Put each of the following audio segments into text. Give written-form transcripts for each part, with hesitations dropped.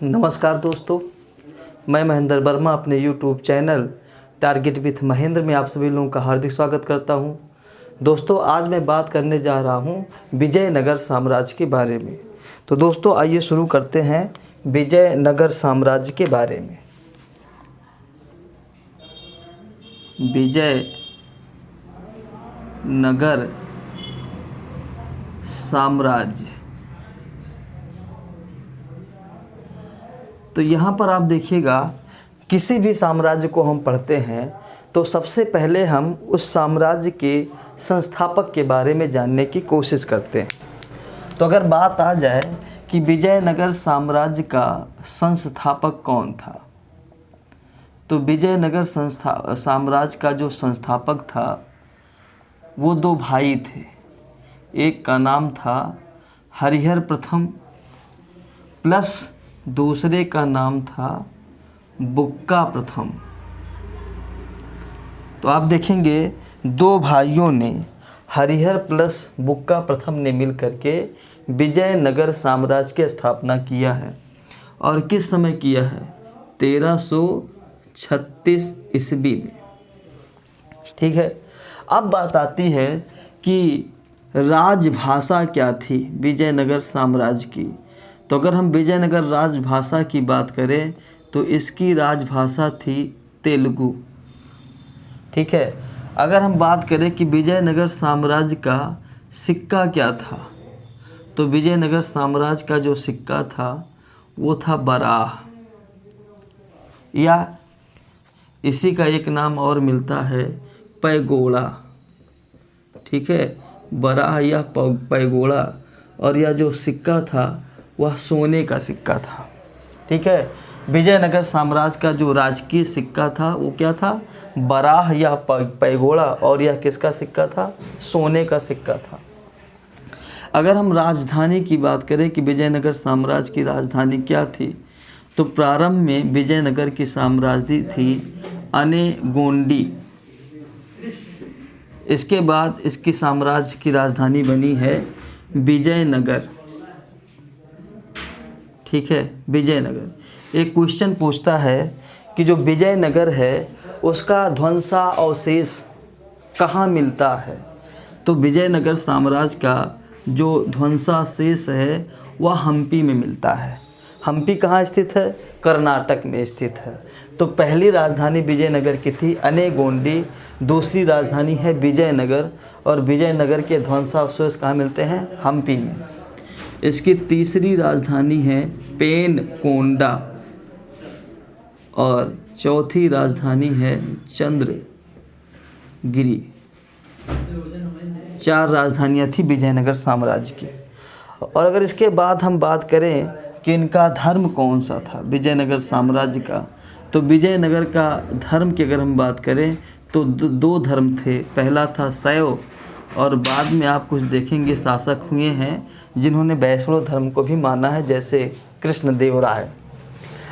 नमस्कार दोस्तों, मैं महेंद्र वर्मा अपने YouTube channel target with Mahendra में आप सभी लोगों का हार्दिक स्वागत करता हूं। दोस्तों, आज मैं बात करने जा रहा हूं विजयनगर साम्राज्य के बारे में। तो दोस्तों, आइए शुरू करते हैं विजयनगर साम्राज्य के बारे में। विजयनगर साम्राज्य, तो यहाँ पर आप देखिएगा, किसी भी साम्राज्य को हम पढ़ते हैं तो सबसे पहले हम उस साम्राज्य के संस्थापक के बारे में जानने की कोशिश करते हैं। तो अगर बात आ जाए कि विजयनगर साम्राज्य का संस्थापक कौन था, तो विजयनगर साम्राज्य का जो संस्थापक था वो दो भाई थे। एक का नाम था हरिहर प्रथम प्लस दूसरे का नाम था बुक्का प्रथम। तो आप देखेंगे दो भाइयों ने, हरिहर प्लस बुक्का प्रथम ने मिल करके विजयनगर साम्राज्य की स्थापना किया है। और किस समय किया है? 1336 ईस्वी में। ठीक है। अब बात आती है कि राजभाषा क्या थी विजयनगर साम्राज्य की। तो अगर हम विजयनगर राजभाषा की बात करें तो इसकी राजभाषा थी तेलुगु। ठीक है। अगर हम बात करें कि विजयनगर साम्राज्य का सिक्का क्या था, तो विजयनगर साम्राज्य का जो सिक्का था वो था बराह, या इसी का एक नाम और मिलता है पैगोड़ा। ठीक है, बराह या पैगोड़ा। और यह जो सिक्का था वह सोने का सिक्का था। ठीक है। विजयनगर साम्राज्य का जो राजकीय सिक्का था वो क्या था? बराह या पैगोड़ा। और यह किसका सिक्का था? सोने का सिक्का था। अगर हम राजधानी की बात करें कि विजयनगर साम्राज्य की राजधानी क्या थी, तो प्रारंभ में विजयनगर की साम्राज्य थी अनेगोंडी। इसके बाद इसकी साम्राज्य की राजधानी बनी है विजयनगर। ठीक है, विजयनगर। एक क्वेश्चन पूछता है कि जो विजयनगर है उसका ध्वंसावशेष कहाँ मिलता है, तो विजयनगर साम्राज्य का जो ध्वंसावशेष है वह हम्पी में मिलता है। हम्पी कहाँ स्थित है? कर्नाटक में स्थित है। तो पहली राजधानी विजयनगर की थी अनेगोंडी, दूसरी राजधानी है विजयनगर, और विजयनगर के ध्वंसावशेष कहाँ मिलते हैं? हम्पी में। इसकी तीसरी राजधानी है पेनकोंडा, और चौथी राजधानी है चंद्रगिरी। 4 राजधानियाँ थी विजयनगर साम्राज्य की। और अगर इसके बाद हम बात करें कि इनका धर्म कौन सा था विजयनगर साम्राज्य का, तो विजयनगर का धर्म की अगर हम बात करें तो दो धर्म थे। पहला था शैव, और बाद में आप कुछ देखेंगे शासक हुए हैं जिन्होंने वैष्णव धर्म को भी माना है, जैसे कृष्णदेव राय।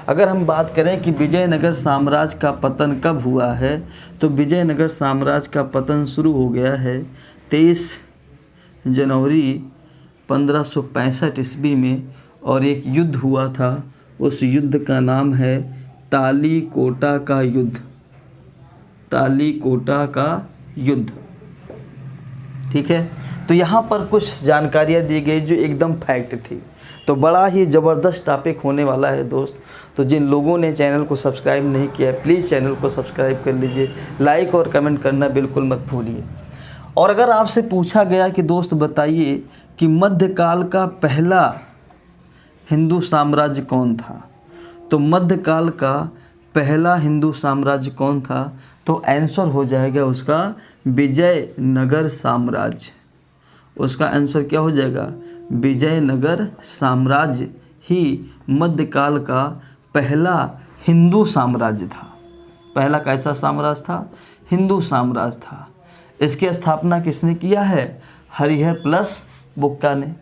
अगर हम बात करें कि विजयनगर साम्राज्य का पतन कब हुआ है, तो विजयनगर साम्राज्य का पतन शुरू हो गया है 23 जनवरी 1565 ईस्वी में। और एक युद्ध हुआ था, उस युद्ध का नाम है तालीकोटा का युद्ध। तालीकोटा का युद्ध। ठीक है। तो यहाँ पर कुछ जानकारियाँ दी गई जो एकदम फैक्ट थी। तो बड़ा ही ज़बरदस्त टॉपिक होने वाला है दोस्त। तो जिन लोगों ने चैनल को सब्सक्राइब नहीं किया है, प्लीज़ चैनल को सब्सक्राइब कर लीजिए। लाइक और कमेंट करना बिल्कुल मत भूलिए। और अगर आपसे पूछा गया कि दोस्त बताइए कि मध्यकाल का पहला हिंदू साम्राज्य कौन था, तो मध्यकाल का पहला हिंदू साम्राज्य कौन था, तो आंसर हो जाएगा उसका विजयनगर साम्राज्य। उसका आंसर क्या हो जाएगा? विजयनगर साम्राज्य ही मध्यकाल का पहला हिंदू साम्राज्य था। पहला कैसा साम्राज्य था? हिंदू साम्राज्य था। इसकी स्थापना किसने किया है? हरिहर प्लस बुक्का ने।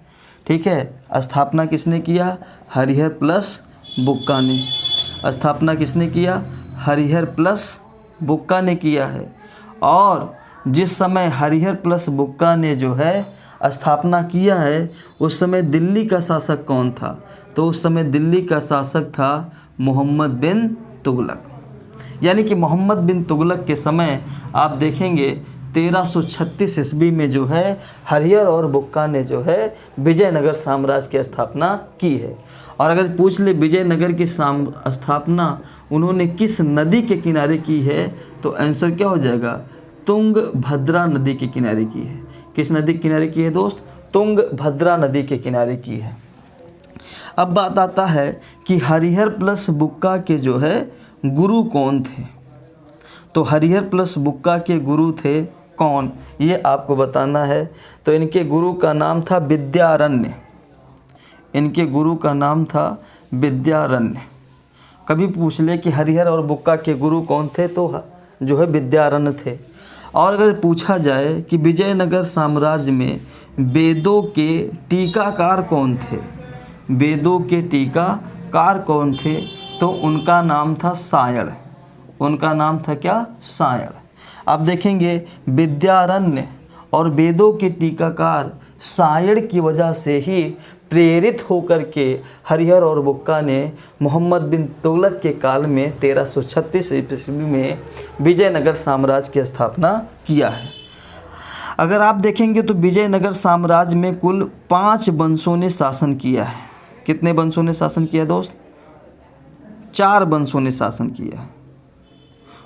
ठीक है, स्थापना किसने किया? हरिहर प्लस बुक्का ने। स्थापना किसने किया? हरिहर प्लस बुक्का ने किया है। और जिस समय हरिहर प्लस बुक्का ने जो है स्थापना किया है, उस समय दिल्ली का शासक कौन था? तो उस समय दिल्ली का शासक था मोहम्मद बिन तुगलक। यानी कि मोहम्मद बिन तुगलक के समय आप देखेंगे 1336 ईस्वी में जो है हरिहर और बुक्का ने जो है विजयनगर साम्राज्य की स्थापना की है। और अगर पूछ ले विजयनगर की स्थापना उन्होंने किस नदी के किनारे की है, तो आंसर क्या हो जाएगा? तुंगभद्रा नदी के किनारे की है। किस नदी के किनारे की है दोस्त? तुंगभद्रा नदी के किनारे की है। अब बात आता है कि हरिहर प्लस बुक्का के जो है गुरु कौन थे? तो हरिहर प्लस बुक्का के गुरु थे कौन, ये आपको बताना है। तो इनके गुरु का नाम था विद्यारण्य। इनके गुरु का नाम था विद्यारण्य। कभी पूछ ले कि हरिहर और बुक्का के गुरु कौन थे, तो जो है विद्यारण्य थे। और अगर पूछा जाए कि विजयनगर साम्राज्य में वेदों के टीकाकार कौन थे, वेदों के टीकाकार कौन थे, तो उनका नाम था सायण। उनका नाम था क्या? सायण। आप देखेंगे विद्यारण्य और वेदों के टीकाकार सायण की वजह से ही प्रेरित होकर के हरिहर और बुक्का ने मोहम्मद बिन तुगलक के काल में 1336 ईस्वी में विजयनगर साम्राज्य की स्थापना किया है। अगर आप देखेंगे तो विजयनगर साम्राज्य में कुल 5 वंशों ने शासन किया है। कितने वंशों ने शासन किया दोस्त? 4 वंशों ने शासन किया है।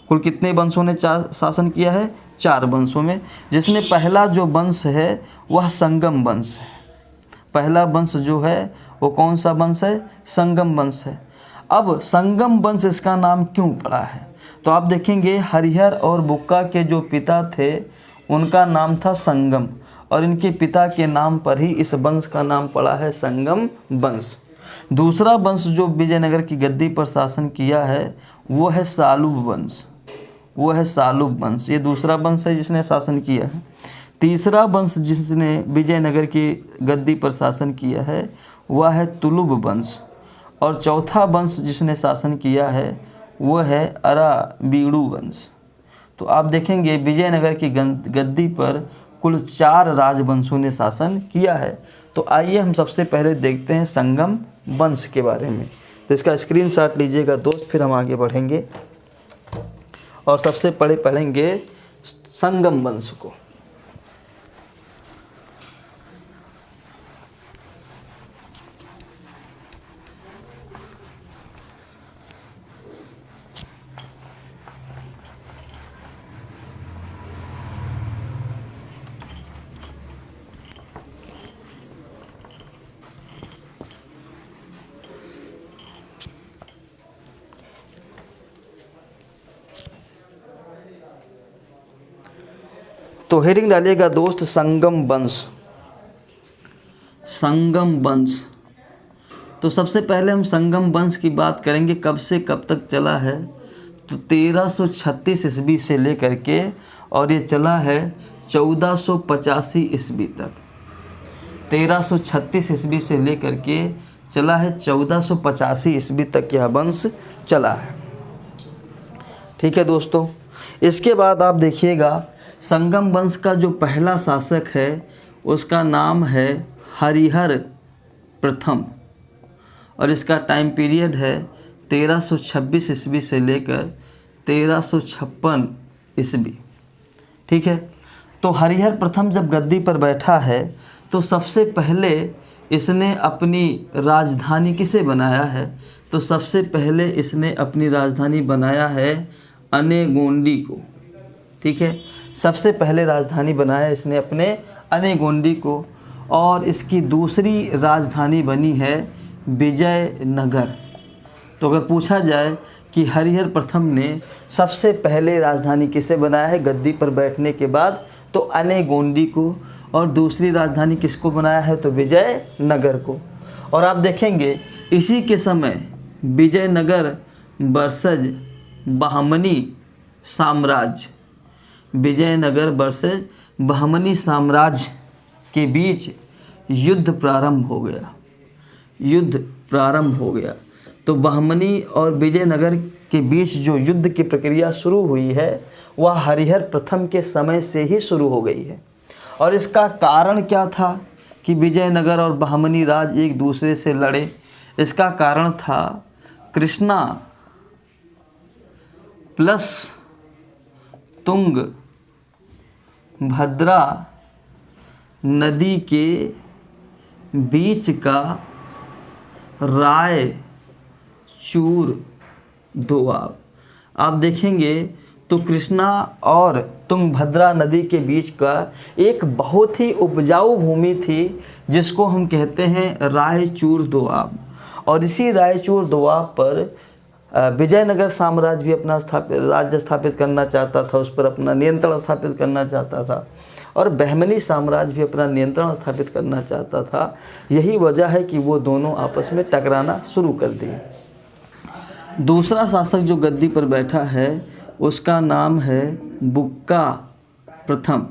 कुल कितने वंशों ने शासन किया है? 4 वंशों में। जिसने पहला जो वंश है वह संगम वंश है। पहला वंश जो है वो कौन सा वंश है? संगम वंश है। अब संगम वंश इसका नाम क्यों पड़ा है? तो आप देखेंगे हरिहर और बुक्का के जो पिता थे उनका नाम था संगम, और इनके पिता के नाम पर ही इस वंश का नाम पड़ा है संगम वंश। दूसरा वंश जो विजयनगर की गद्दी पर शासन किया है वो है सालुब वंश। वो है सालुब वंश, ये दूसरा वंश है जिसने शासन किया है। तीसरा वंश जिसने विजयनगर की गद्दी पर शासन किया है वह है तुलुब वंश, और चौथा वंश जिसने शासन किया है वह है अराबीडू वंश। तो आप देखेंगे विजयनगर की गद्दी पर कुल 4 राजवंशों ने शासन किया है। तो आइए हम सबसे पहले देखते हैं संगम वंश के बारे में। तो इसका स्क्रीनशॉट लीजिएगा दोस्त, फिर हम आगे बढ़ेंगे और सबसे पहले पढ़ेंगे संगम वंश को। तो हेडिंग डालिएगा दोस्त संगम वंश। संगम वंश। तो सबसे पहले हम संगम वंश की बात करेंगे, कब से कब तक चला है। तो 1336 ईस्वी से लेकर के और ये चला है 1485 ईस्वी तक। 1336 ईस्वी से लेकर के चला है 1485 ईस्वी तक यह वंश चला है। ठीक है दोस्तों। इसके बाद आप देखिएगा संगम वंश का जो पहला शासक है उसका नाम है हरिहर प्रथम, और इसका टाइम पीरियड है 1326 ईस्वी से लेकर 1356 ईस्वी। ठीक है। तो हरिहर प्रथम जब गद्दी पर बैठा है तो सबसे पहले इसने अपनी राजधानी किसे बनाया है? तो सबसे पहले इसने अपनी राजधानी बनाया है अनेगोंडी को। ठीक है। सबसे पहले राजधानी बनाया इसने अपने अनेगोंडी को, और इसकी दूसरी राजधानी बनी है विजयनगर। तो अगर पूछा जाए कि हरिहर प्रथम ने सबसे पहले राजधानी किसे बनाया है गद्दी पर बैठने के बाद, तो अनेगोंडी को, और दूसरी राजधानी किसको बनाया है? तो विजयनगर को। और आप देखेंगे इसी के समय विजयनगर वर्सेज बहमनी साम्राज्य, विजयनगर वर्सेज बहमनी साम्राज्य के बीच युद्ध प्रारंभ हो गया। युद्ध प्रारंभ हो गया। तो बहमनी और विजयनगर के बीच जो युद्ध की प्रक्रिया शुरू हुई है वह हरिहर प्रथम के समय से ही शुरू हो गई है। और इसका कारण क्या था कि विजयनगर और बहमनी राज एक दूसरे से लड़े? इसका कारण था कृष्णा प्लस तुंग भद्रा नदी के बीच का रायचूर दोआब। आप देखेंगे तो कृष्णा और तुंगभद्रा नदी के बीच का एक बहुत ही उपजाऊ भूमि थी जिसको हम कहते हैं रायचूर दोआब। और इसी रायचूर दोआब पर विजयनगर साम्राज्य भी अपना राज्य स्थापित करना चाहता था, उस पर अपना नियंत्रण स्थापित करना चाहता था। और बहमनी साम्राज्य भी अपना नियंत्रण स्थापित करना चाहता था। यही वजह है कि वो दोनों आपस में टकराना शुरू कर दिए। दूसरा शासक जो गद्दी पर बैठा है उसका नाम है बुक्का प्रथम।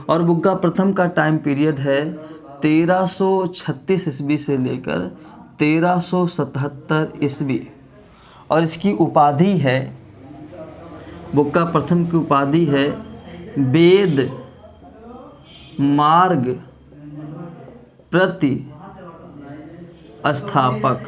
और बुक्का प्रथम का टाइम पीरियड है 1336 ईस्वी से लेकर 1377 ईस्वी। और इसकी उपाधि है, बुक्का प्रथम की उपाधि है वेद मार्ग प्रतिस्थापक।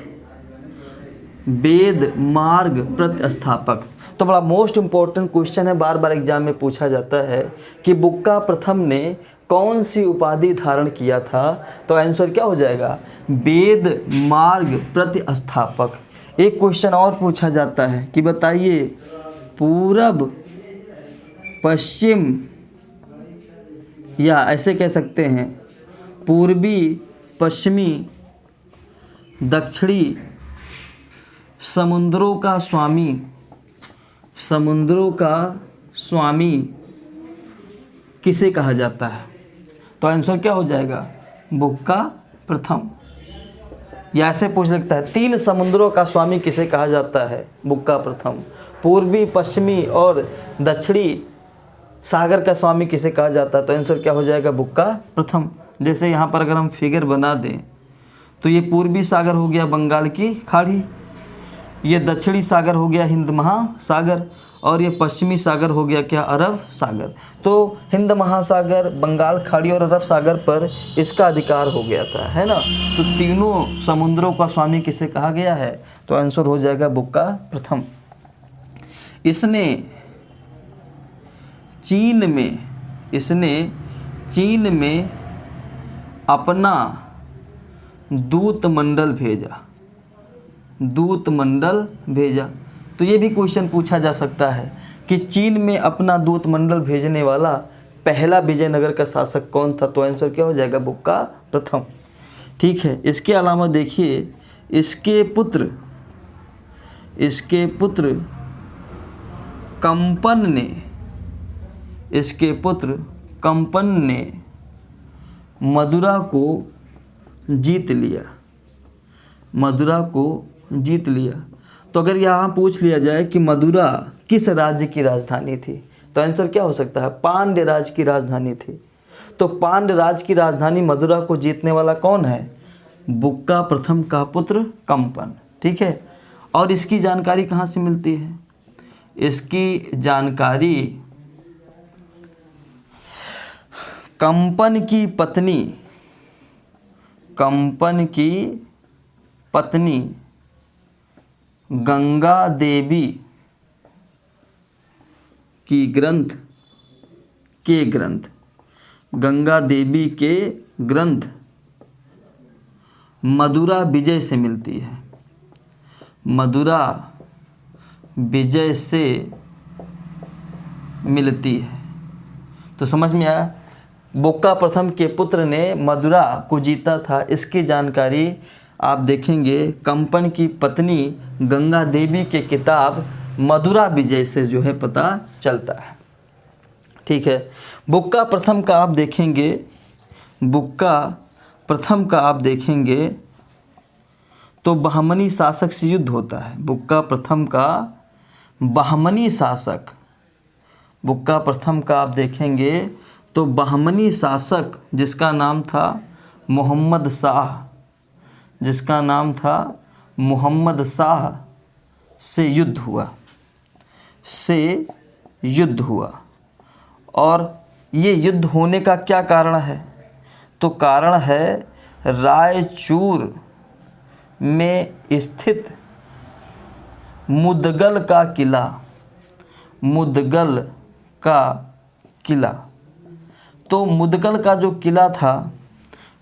वेद मार्ग प्रतिस्थापक। तो बड़ा मोस्ट इम्पोर्टेंट क्वेश्चन है, बार बार एग्जाम में पूछा जाता है कि बुक्का प्रथम ने कौन सी उपाधि धारण किया था? तो आंसर क्या हो जाएगा? वेद मार्ग प्रतिस्थापक। एक क्वेश्चन और पूछा जाता है कि बताइए पूरब पश्चिम, या ऐसे कह सकते हैं पूर्वी पश्चिमी दक्षिणी समुद्रों का स्वामी किसे कहा जाता है? तो आंसर क्या हो जाएगा? बुक्का प्रथम। या ऐसे पूछ सकता है 3 समुद्रों का स्वामी किसे कहा जाता है? बुक्का प्रथम। पूर्वी पश्चिमी और दक्षिणी सागर का स्वामी किसे कहा जाता है? तो आंसर क्या हो जाएगा? बुक्का प्रथम। जैसे यहाँ पर अगर हम फिगर बना दें तो ये पूर्वी सागर हो गया बंगाल की खाड़ी, ये दक्षिणी सागर हो गया हिंद महासागर, और ये पश्चिमी सागर हो गया क्या? अरब सागर। तो हिंद महासागर, बंगाल खाड़ी और अरब सागर पर इसका अधिकार हो गया था, है ना। तो तीनों समुद्रों का स्वामी किसे कहा गया है? तो आंसर हो जाएगा बुक्का प्रथम। इसने चीन में अपना दूत मंडल भेजा। तो ये भी क्वेश्चन पूछा जा सकता है कि चीन में अपना दूत मंडल भेजने वाला पहला विजयनगर का शासक कौन था? तो आंसर क्या हो जाएगा? बुक्का प्रथम। ठीक है। इसके अलावा देखिए इसके पुत्र कंपन ने मदुरा को जीत लिया। तो अगर यहाँ पूछ लिया जाए कि मदुरा किस राज्य की राजधानी थी, तो आंसर क्या हो सकता है? पांड्य राज्य की राजधानी थी। तो पांड्य राज्य की राजधानी मदुरा को जीतने वाला कौन है? बुक्का प्रथम का पुत्र कंपन। ठीक है। और इसकी जानकारी कहाँ से मिलती है? इसकी जानकारी कंपन की पत्नी गंगा देवी की गंगा देवी के ग्रंथ मदुरा विजय से मिलती है। मदुरा विजय से मिलती है। तो समझ में आया? बुक्का प्रथम के पुत्र ने मदुरा को जीता था। इसकी जानकारी आप देखेंगे कंपन की पत्नी गंगा देवी के किताब मदुरा विजय से जो है पता चलता है। ठीक है। बुक्का प्रथम का आप देखेंगे तो बहमनी शासक से युद्ध होता है। बुक्का प्रथम का बहमनी शासक आप देखेंगे तो बहमनी शासक जिसका नाम था मोहम्मद शाह से युद्ध हुआ। और ये युद्ध होने का क्या कारण है? तो कारण है रायचूर में स्थित मुदगल का किला। तो मुदगल का जो किला था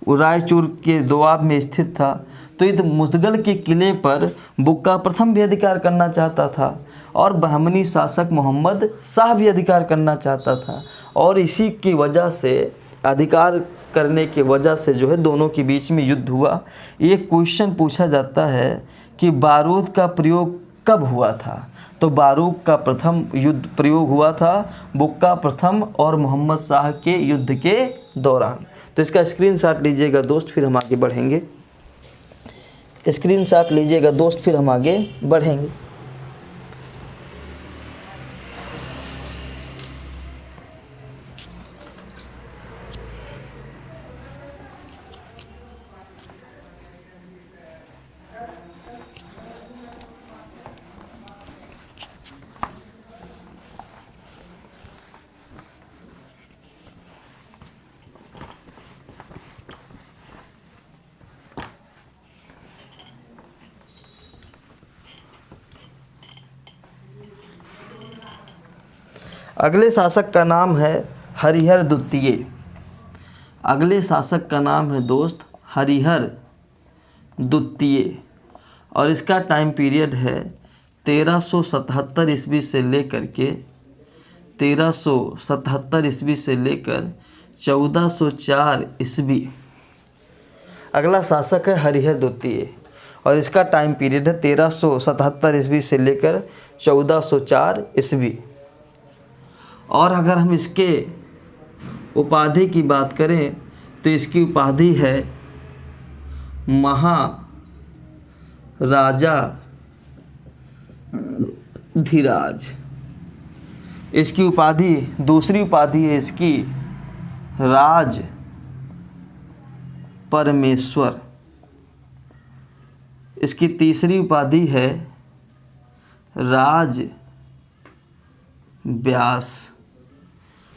वो रायचूर के दोआब में स्थित था। तो इस मुदगल के किले पर बुक्का प्रथम भी अधिकार करना चाहता था और बहमनी शासक मोहम्मद शाह भी अधिकार करना चाहता था। और इसी की वजह से, अधिकार करने की वजह से जो है दोनों के बीच में युद्ध हुआ। ये क्वेश्चन पूछा जाता है कि बारूद का प्रयोग कब हुआ था? तो बारूद का प्रथम युद्ध प्रयोग हुआ था बुक्का प्रथम और मोहम्मद शाह के युद्ध के दौरान। तो इसका स्क्रीनशॉट लीजिएगा दोस्त, फिर हम आगे बढ़ेंगे। स्क्रीनशॉट लीजिएगा दोस्त, फिर हम आगे बढ़ेंगे। अगले शासक का नाम है हरिहर द्वितीय। अगले शासक का नाम है दोस्त हरिहर द्वितीय और इसका टाइम पीरियड है 1377 ईस्वी से लेकर के 1377 ईस्वी से लेकर 1404 ईस्वी। अगला शासक है हरिहर द्वितीय और इसका टाइम पीरियड है 1377 ईस्वी से लेकर 1404 ईस्वी। और अगर हम इसके उपाधि की बात करें तो इसकी उपाधि है महाराजा धीराज। इसकी उपाधि, दूसरी उपाधि है इसकी राज परमेश्वर। इसकी तीसरी उपाधि है राज व्यास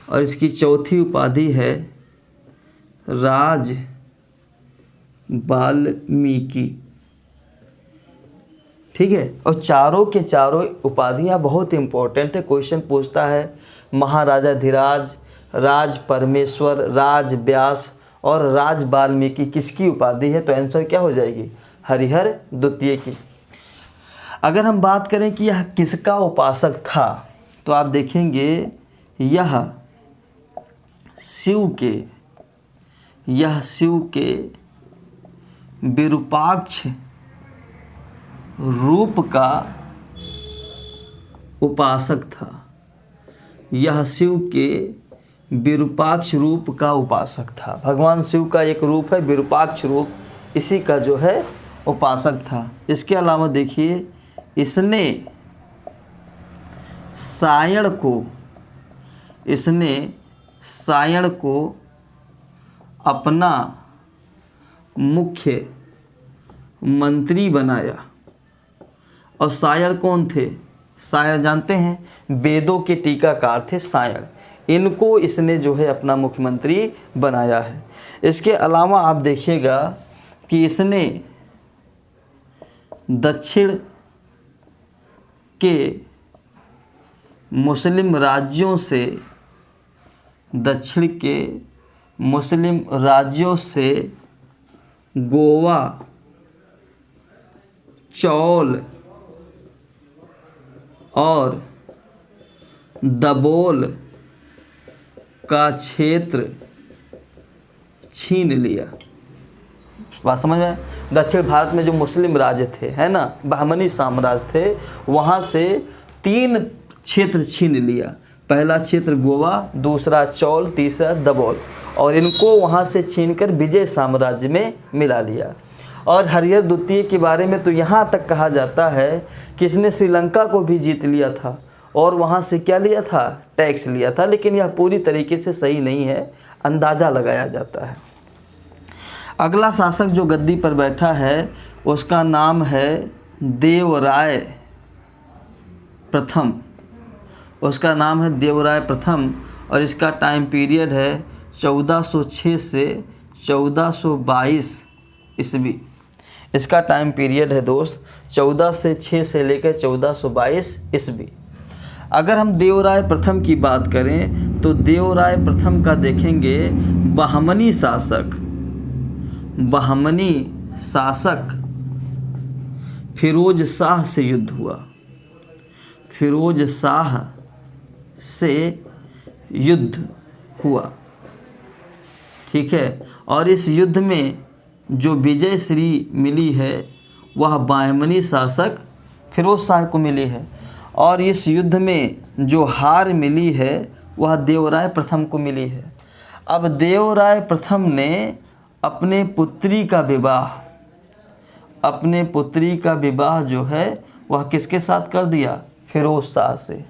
और इसकी चौथी उपाधि है राज वाल्मीकि। ठीक है, और चारों के चारों उपाधियाँ बहुत इंपॉर्टेंट है। क्वेश्चन पूछता है महाराजा धीराज, राज परमेश्वर, राज व्यास और राज वाल्मीकि किसकी उपाधि है? तो आंसर क्या हो जाएगी? हरिहर द्वितीय की। अगर हम बात करें कि यह किसका उपासक था तो आप देखेंगे यह शिव के विरूपाक्ष रूप का उपासक था। यह शिव के विरूपाक्ष रूप का उपासक था। भगवान शिव का एक रूप है विरूपाक्ष रूप, इसी का जो है उपासक था। इसके अलावा देखिए इसने सायण को अपना मुख्य मंत्री बनाया। और सायण कौन थे? सायण जानते हैं, वेदों के टीकाकार थे सायण। इनको इसने जो है अपना मुख्यमंत्री बनाया है। इसके अलावा आप देखिएगा कि इसने दक्षिण के मुस्लिम राज्यों से गोवा, चौल और दबोल का क्षेत्र छीन लिया। बात समझ में? दक्षिण भारत में जो मुस्लिम राज्य थे, है ना, बहमनी साम्राज्य थे, वहाँ से 3 क्षेत्र छीन लिया। पहला क्षेत्र गोवा, दूसरा चौल, तीसरा दबोल, और इनको वहाँ से छीनकर विजय साम्राज्य में मिला लिया। और हरिहर द्वितीय के बारे में तो यहाँ तक कहा जाता है कि इसने श्रीलंका को भी जीत लिया था और वहाँ से क्या लिया था? टैक्स लिया था। लेकिन यह पूरी तरीके से सही नहीं है, अंदाज़ा लगाया जाता है। अगला शासक जो गद्दी पर बैठा है उसका नाम है देवराय प्रथम, उसका नाम है देवराय प्रथम और इसका टाइम पीरियड है 1406 से 1422 ईस्वी। इसका टाइम पीरियड है दोस्त 1406 से लेकर 1422 ईस्वी। अगर हम देवराय प्रथम की बात करें तो देवराय प्रथम का देखेंगे बहमनी शासक फिरोज शाह से युद्ध हुआ। फिरोज शाह से युद्ध हुआ, ठीक है। और इस युद्ध में जो विजय श्री मिली है वह बहमनी शासक फिरोज शाह को मिली है, और इस युद्ध में जो हार मिली है वह देवराय प्रथम को मिली है। अब देवराय प्रथम ने अपने पुत्री का विवाह जो है वह किसके साथ कर दिया? फिरोज शाह से।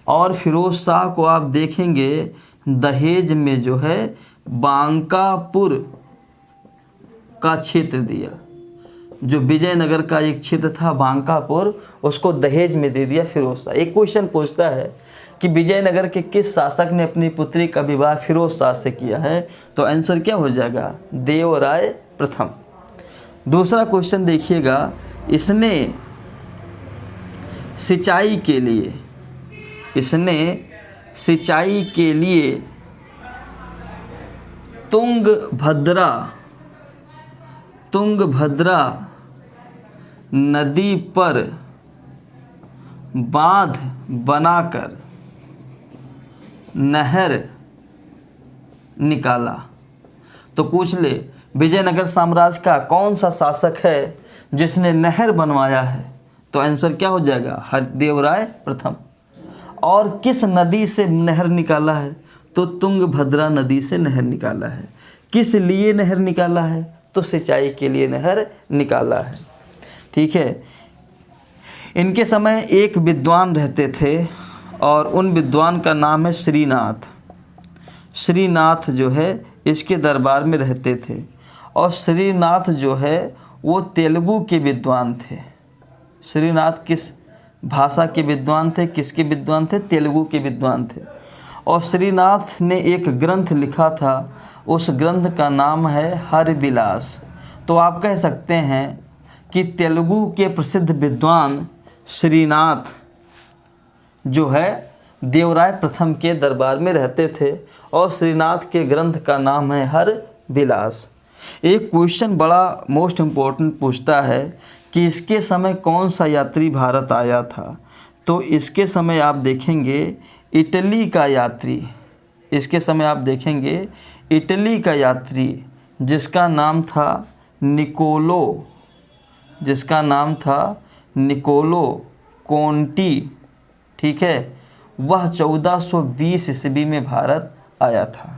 और फिरोज शाह को आप देखेंगे दहेज में जो है बांकापुर का क्षेत्र दिया। जो विजयनगर का एक क्षेत्र था बांकापुर, उसको दहेज में दे दिया फिरोज शाह। एक क्वेश्चन पूछता है कि विजयनगर के किस शासक ने अपनी पुत्री का विवाह फिरोज शाह से किया है? तो आंसर क्या हो जाएगा? देवराय प्रथम। दूसरा क्वेश्चन देखिएगा, इसने सिंचाई के लिए तुंगभद्रा नदी पर बांध बनाकर नहर निकाला। तो पूछ ले विजयनगर साम्राज्य का कौन सा शासक है जिसने नहर बनवाया है? तो आंसर क्या हो जाएगा? देवराय प्रथम। और किस नदी से नहर निकाला है? तो तुंगभद्रा नदी से नहर निकाला है। किस लिए नहर निकाला है? तो सिंचाई के लिए नहर निकाला है, ठीक है। इनके समय एक विद्वान रहते थे और उन विद्वान का नाम है श्रीनाथ। श्रीनाथ जो है इसके दरबार में रहते थे, और श्रीनाथ जो है वो तेलुगु के विद्वान थे। श्रीनाथ किस भाषा के विद्वान थे? किसके विद्वान थे? तेलुगु के विद्वान थे। और श्रीनाथ ने एक ग्रंथ लिखा था, उस ग्रंथ का नाम है हरविलास। तो आप कह सकते हैं कि तेलुगु के प्रसिद्ध विद्वान श्रीनाथ जो है देवराय प्रथम के दरबार में रहते थे, और श्रीनाथ के ग्रंथ का नाम है हरविलास। एक क्वेश्चन बड़ा मोस्ट इम्पोर्टेंट पूछता है कि इसके समय कौन सा यात्री भारत आया था? तो इसके समय आप देखेंगे इटली का यात्री। इसके समय आप देखेंगे इटली का यात्री जिसका नाम था निकोलो कोंटी, ठीक है। वह 1420 ईस्वी में भारत आया था।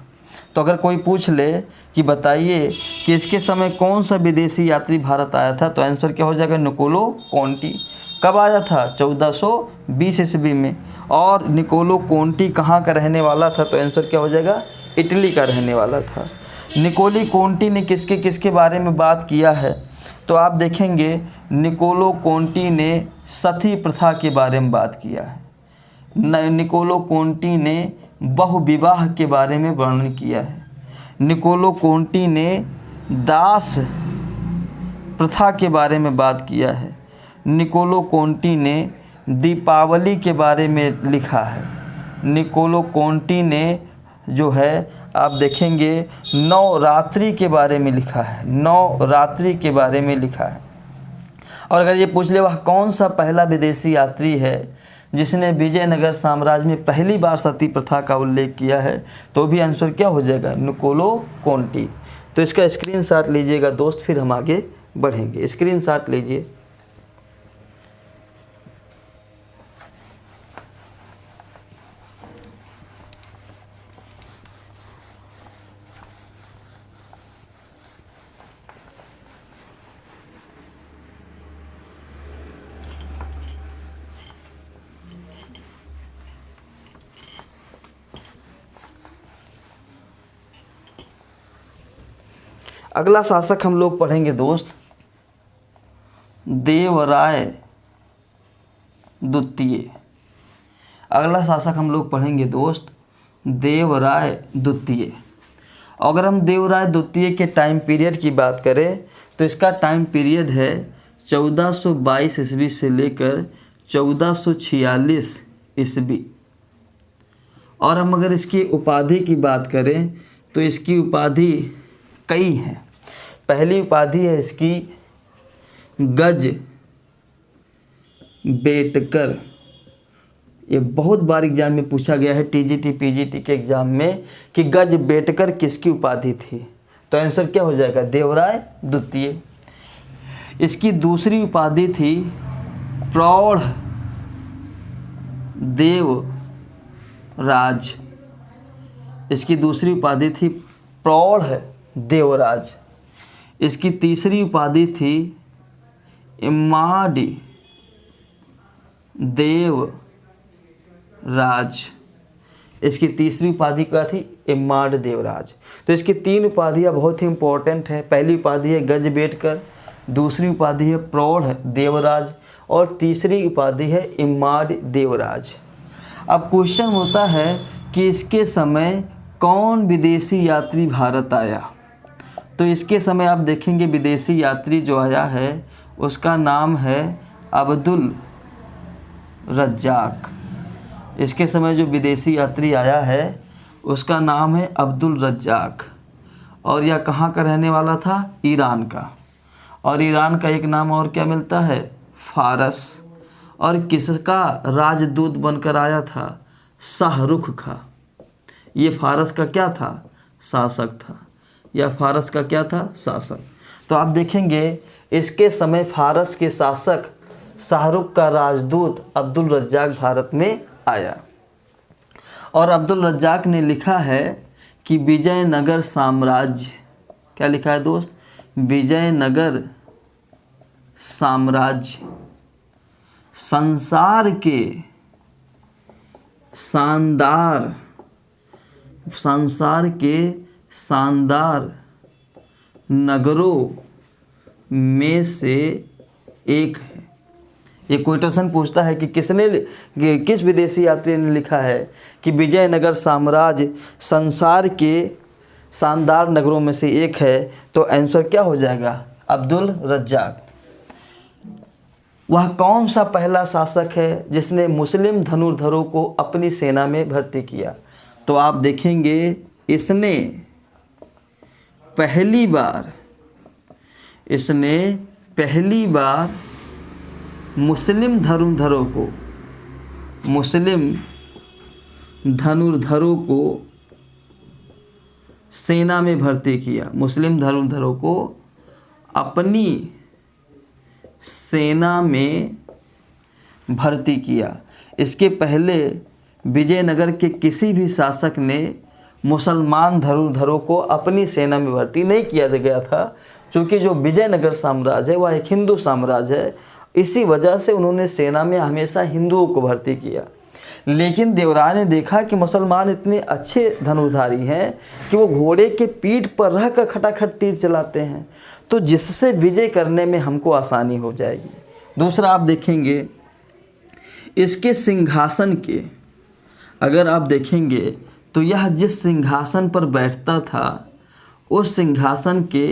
तो अगर कोई पूछ ले कि बताइए कि इसके समय कौन सा विदेशी यात्री भारत आया था, तो आंसर क्या हो जाएगा? Nicolo Conti. कब आया था? 1420 ईस्वी में। और निकोलो कोंटी कहाँ का रहने वाला था? तो आंसर क्या हो जाएगा? इटली का रहने वाला था। निकोलो कोंटी ने किसके किसके बारे में बात किया है? तो आप देखेंगे निकोलो कोंटी ने सती प्रथा के बारे में बात किया है। निकोलो कोंटी ने बहुविवाह के बारे में वर्णन किया है। निकोलो कोंटी ने दास प्रथा के बारे में बात किया है। निकोलो कोंटी ने दीपावली के बारे में लिखा है। निकोलो कोंटी ने जो है आप देखेंगे नवरात्रि के बारे में लिखा है। नवरात्रि के बारे में लिखा है। और अगर ये पूछ ले वह कौन सा पहला विदेशी यात्री है जिसने विजयनगर साम्राज्य में पहली बार सती प्रथा का उल्लेख किया है, तो भी आंसर क्या हो जाएगा? Nicolo Conti. तो इसका स्क्रीनशॉट लीजिएगा दोस्त, फिर हम आगे बढ़ेंगे। स्क्रीनशॉट लीजिए। अगला शासक हम लोग पढ़ेंगे दोस्त देवराय द्वितीय। अगला शासक हम लोग पढ़ेंगे दोस्त देवराय द्वितीय। अगर हम देवराय द्वितीय के टाइम पीरियड की बात करें तो इसका टाइम पीरियड है 1422 ईस्वी से लेकर 1446 ईस्वी। और हम अगर इसकी उपाधि की बात करें तो इसकी उपाधि कई हैं। पहली उपाधि है इसकी गज बेटकर। ये बहुत बार एग्जाम में पूछा गया है, टीजीटी पीजीटी के एग्जाम में, कि गज बेटकर किसकी उपाधि थी। तो आंसर क्या हो जाएगा, देवराय द्वितीय। इसकी दूसरी उपाधि थी प्रौढ़ देवराज। इसकी दूसरी उपाधि थी प्रौढ़ देवराज। इसकी तीसरी उपाधि थी इमाड़ी देवराज। इसकी तीसरी उपाधि क्या थी, इमाड़ देवराज। तो इसकी तीन उपाधियाँ बहुत ही इंपॉर्टेंट हैं। पहली उपाधि है गज बेटकर, दूसरी उपाधि है प्रौढ़ देवराज और तीसरी उपाधि है इमाड़ देवराज। अब क्वेश्चन होता है कि इसके समय कौन विदेशी यात्री भारत आया। तो इसके समय आप देखेंगे विदेशी यात्री जो आया है उसका नाम है अब्दुल रज्जाक। इसके समय जो विदेशी यात्री आया है उसका नाम है अब्दुल रज्जाक। और यह कहाँ का रहने वाला था, ईरान का। और ईरान का एक नाम और क्या मिलता है, फारस। और किसका राजदूत बनकर आया था, शाहरुख का। ये फारस का क्या था, शासक था। यह फारस का क्या था, शासक। तो आप देखेंगे इसके समय फारस के शासक शाहरुख का राजदूत अब्दुल रज्जाक भारत में आया। और अब्दुल रज्जाक ने लिखा है कि विजयनगर साम्राज्य, क्या लिखा है दोस्त, विजयनगर साम्राज्य संसार के शानदार नगरों में से एक है। ये क्वेश्चन पूछता है कि किस विदेशी यात्री ने लिखा है कि विजयनगर साम्राज्य संसार के शानदार नगरों में से एक है। तो आंसर क्या हो जाएगा, अब्दुल रज्जाक। वह कौन सा पहला शासक है जिसने मुस्लिम धनुर्धरों को अपनी सेना में भर्ती किया। तो आप देखेंगे इसने पहली बार मुस्लिम धनुर्धरों को सेना में भर्ती किया। मुस्लिम धनुर्धरों को अपनी सेना में भर्ती किया। इसके पहले विजयनगर के किसी भी शासक ने मुसलमान धनुर्धरों को अपनी सेना में भर्ती नहीं किया गया था, क्योंकि जो विजयनगर साम्राज्य है वह एक हिंदू साम्राज्य है। इसी वजह से उन्होंने सेना में हमेशा हिंदुओं को भर्ती किया। लेकिन देवराय ने देखा कि मुसलमान इतने अच्छे धनुर्धारी हैं कि वो घोड़े के पीठ पर रहकर खटाखट तीर चलाते हैं, तो जिससे विजय करने में हमको आसानी हो जाएगी। दूसरा आप देखेंगे इसके सिंहासन के, अगर आप देखेंगे तो यह जिस सिंहासन पर बैठता था उस सिंहासन के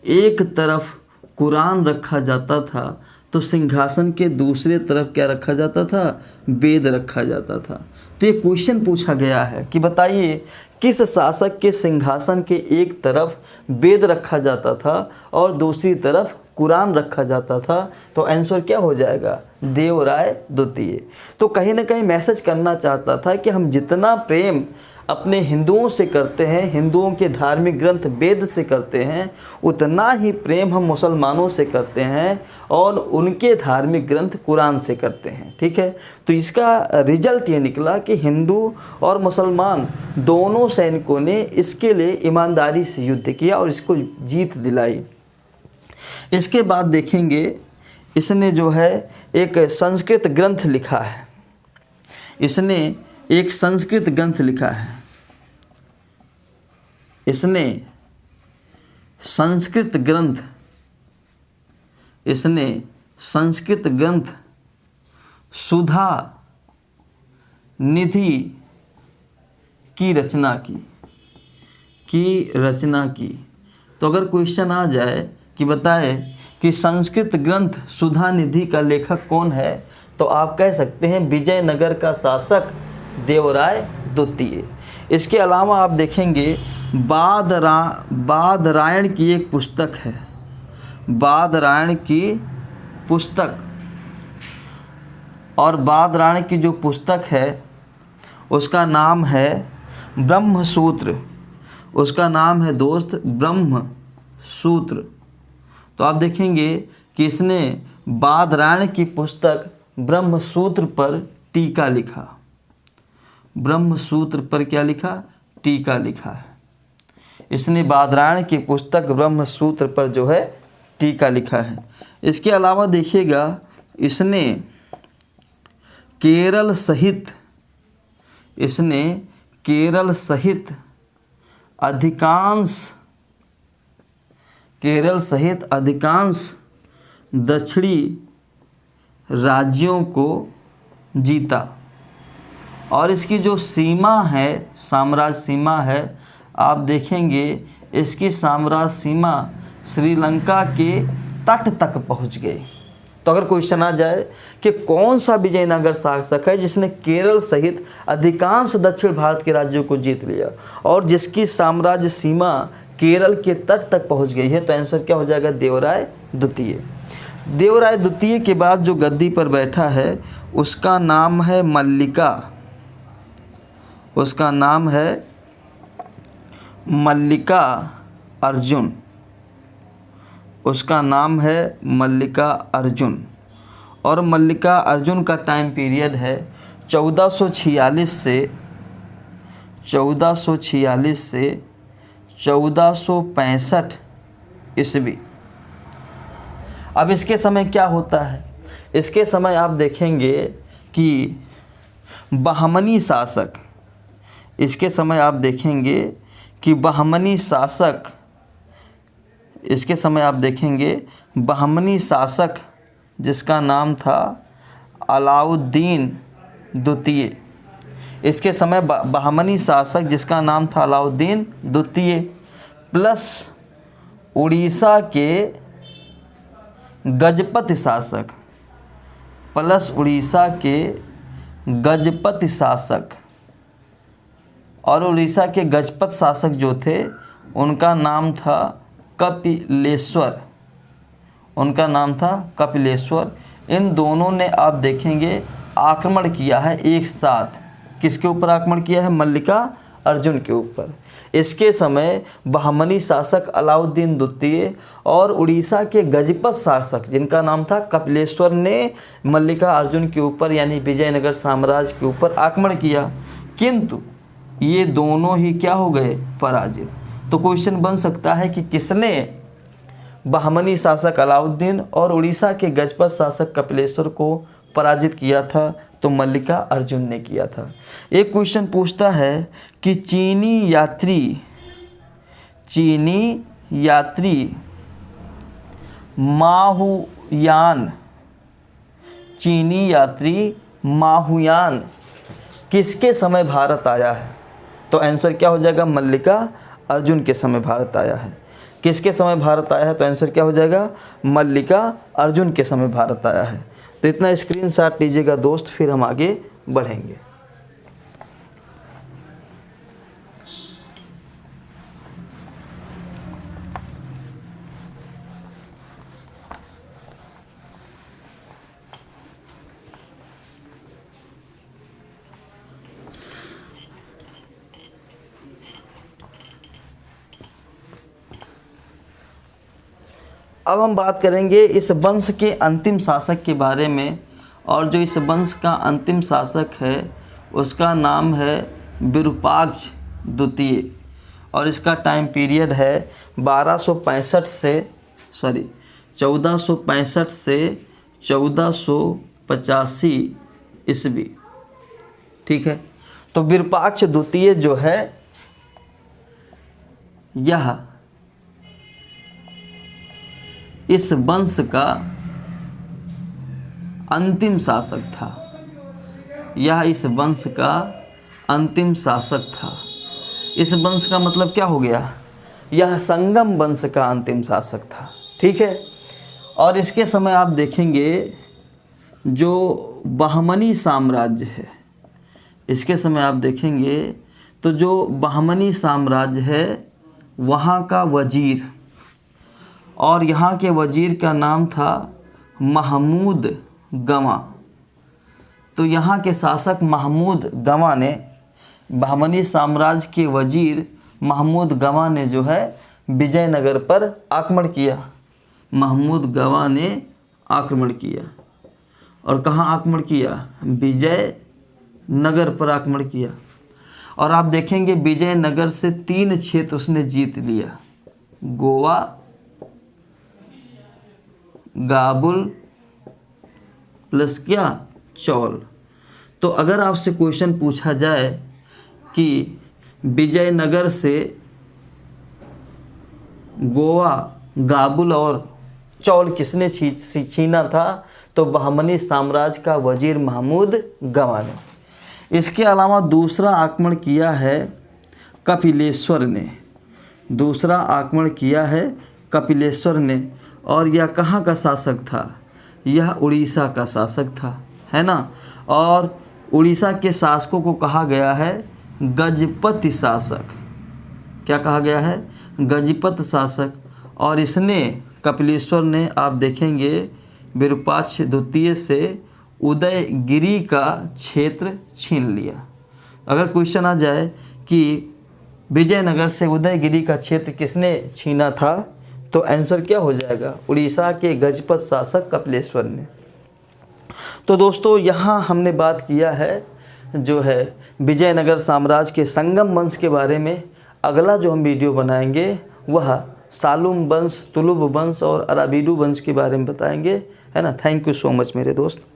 एक तरफ कुरान रखा जाता था, तो सिंहासन के दूसरे तरफ क्या रखा जाता था, वेद रखा जाता था। तो ये क्वेश्चन पूछा गया है कि बताइए किस शासक के सिंहासन के एक तरफ वेद रखा जाता था और दूसरी तरफ कुरान रखा जाता था। तो आंसर क्या हो जाएगा, देवराय द्वितीय। तो कहीं ना कहीं मैसेज करना चाहता था कि हम जितना प्रेम अपने हिंदुओं से करते हैं, हिंदुओं के धार्मिक ग्रंथ वेद से करते हैं, उतना ही प्रेम हम मुसलमानों से करते हैं और उनके धार्मिक ग्रंथ कुरान से करते हैं। ठीक है, तो इसका रिजल्ट ये निकला कि हिंदू और मुसलमान दोनों सैनिकों ने इसके लिए ईमानदारी से युद्ध किया और इसको जीत दिलाई। इसके बाद देखेंगे इसने जो है एक संस्कृत ग्रंथ लिखा है। इसने एक संस्कृत ग्रंथ लिखा है। इसने संस्कृत ग्रंथ सुधा निधि की रचना की। तो अगर क्वेश्चन आ जाए कि बताए कि संस्कृत ग्रंथ सुधा निधि का लेखक कौन है, तो आप कह सकते हैं विजयनगर का शासक देवराय द्वितीय। इसके अलावा आप देखेंगे बादरायण की एक पुस्तक है, बादरायण की पुस्तक, और बादरायण की जो पुस्तक है उसका नाम है ब्रह्मसूत्र, उसका नाम है दोस्त ब्रह्मसूत्र। तो आप देखेंगे कि इसने बादरायण की पुस्तक ब्रह्मसूत्र पर टीका लिखा, ब्रह्मसूत्र पर क्या लिखा, टीका लिखा है। इसने बादरायण की पुस्तक ब्रह्मसूत्र पर जो है टीका लिखा है। इसके अलावा देखिएगा इसने केरल सहित अधिकांश दक्षिणी राज्यों को जीता। और इसकी जो सीमा है, साम्राज्य सीमा है, आप देखेंगे इसकी साम्राज्य सीमा श्रीलंका के तट तक पहुंच गई। तो अगर क्वेश्चन आ जाए कि कौन सा विजयनगर शासक है जिसने केरल सहित अधिकांश दक्षिण भारत के राज्यों को जीत लिया और जिसकी साम्राज्य सीमा केरल के तट तक पहुंच गई है, तो आंसर क्या हो जाएगा, देवराय द्वितीय। देवराय द्वितीय के बाद जो गद्दी पर बैठा है उसका नाम है मल्लिका, उसका नाम है मल्लिका अर्जुन, उसका नाम है मल्लिका अर्जुन। और मल्लिका अर्जुन का टाइम पीरियड है 1446 से 1465 ईस्वी। अब इसके समय क्या होता है, इसके समय आप देखेंगे कि बहमनी शासक, इसके समय आप देखेंगे कि बहमनी शासक, इसके समय आप देखेंगे बहमनी शासक जिसका नाम था अलाउद्दीन द्वितीय। इसके समय बहमनी शासक जिसका नाम था अलाउद्दीन द्वितीय प्लस उड़ीसा के गजपति शासक, प्लस उड़ीसा के गजपति शासक, और उड़ीसा के गजपत शासक जो थे उनका नाम था कपिलेश्वर, उनका नाम था कपिलेश्वर। इन दोनों ने आप देखेंगे आक्रमण किया है एक साथ। किसके ऊपर आक्रमण किया है, मल्लिका अर्जुन के ऊपर। इसके समय बहमनी शासक अलाउद्दीन द्वितीय और उड़ीसा के गजपत शासक जिनका नाम था कपिलेश्वर ने मल्लिका अर्जुन के ऊपर यानी विजयनगर साम्राज्य के ऊपर आक्रमण किया, किंतु ये दोनों ही क्या हो गए, पराजित। तो क्वेश्चन बन सकता है कि किसने बहमनी शासक अलाउद्दीन और उड़ीसा के गजपत शासक कपिलेश्वर को पराजित किया था, तो मल्लिका अर्जुन ने किया था। एक क्वेश्चन पूछता है कि चीनी यात्री माहुयान किसके समय भारत आया है, तो आंसर क्या हो जाएगा, मल्लिका अर्जुन के समय भारत आया है। किसके समय भारत आया है, तो आंसर क्या हो जाएगा, मल्लिका अर्जुन के समय भारत आया है। तो इतना स्क्रीनशॉट लीजिएगा दोस्त, फिर हम आगे बढ़ेंगे। अब हम बात करेंगे इस वंश के अंतिम शासक के बारे में, और जो इस वंश का अंतिम शासक है उसका नाम है विरूपाक्ष द्वितीय, और इसका टाइम पीरियड है 1465 से 1485 ईस्वी। ठीक है, तो विरूपाक्ष द्वितीय जो है यह इस वंश का अंतिम शासक था। यह इस वंश का अंतिम शासक था। इस वंश का मतलब क्या हो गया, यह संगम वंश का अंतिम शासक था। ठीक है। और इसके समय आप देखेंगे जो बहमनी साम्राज्य है, इसके समय आप देखेंगे तो जो बहमनी साम्राज्य है वहाँ का वजीर, और यहाँ के वजीर का नाम था महमूद गवां। तो यहाँ के शासक महमूद गवां ने, बहमनी साम्राज्य के वजीर महमूद गवां ने जो है विजयनगर पर आक्रमण किया। महमूद गवां ने आक्रमण किया, और कहाँ आक्रमण किया, विजयनगर पर आक्रमण किया। और आप देखेंगे विजयनगर से 3 क्षेत्र उसने जीत लिया, गोवा, गाबुल प्लस क्या, चौल। तो अगर आपसे क्वेश्चन पूछा जाए कि विजयनगर से गोवा, गाबुल और चौल किसने छीना था, तो बहमनी साम्राज्य का वजीर महमूद गवां ने। इसके अलावा दूसरा आक्रमण किया है कपिलेश्वर ने, दूसरा आक्रमण किया है कपिलेश्वर ने। और यह कहाँ का शासक था, यह उड़ीसा का शासक था, है ना। और उड़ीसा के शासकों को कहा गया है गजपति शासक। क्या कहा गया है, गजपत शासक। और इसने, कपिलेश्वर ने, आप देखेंगे विरूपाक्ष द्वितीय से उदयगिरी का क्षेत्र छीन लिया। अगर क्वेश्चन आ जाए कि विजयनगर से उदयगिरी का क्षेत्र किसने छीना था, तो आंसर क्या हो जाएगा, उड़ीसा के गजपत शासक कपिलेश्वर ने। तो दोस्तों यहाँ हमने बात किया है जो है विजयनगर साम्राज्य के संगम वंश के बारे में। अगला जो हम वीडियो बनाएंगे वह सालुम वंश, तुलुब वंश और अराबिडु वंश के बारे में बताएंगे, है ना। थैंक यू सो मच मेरे दोस्त।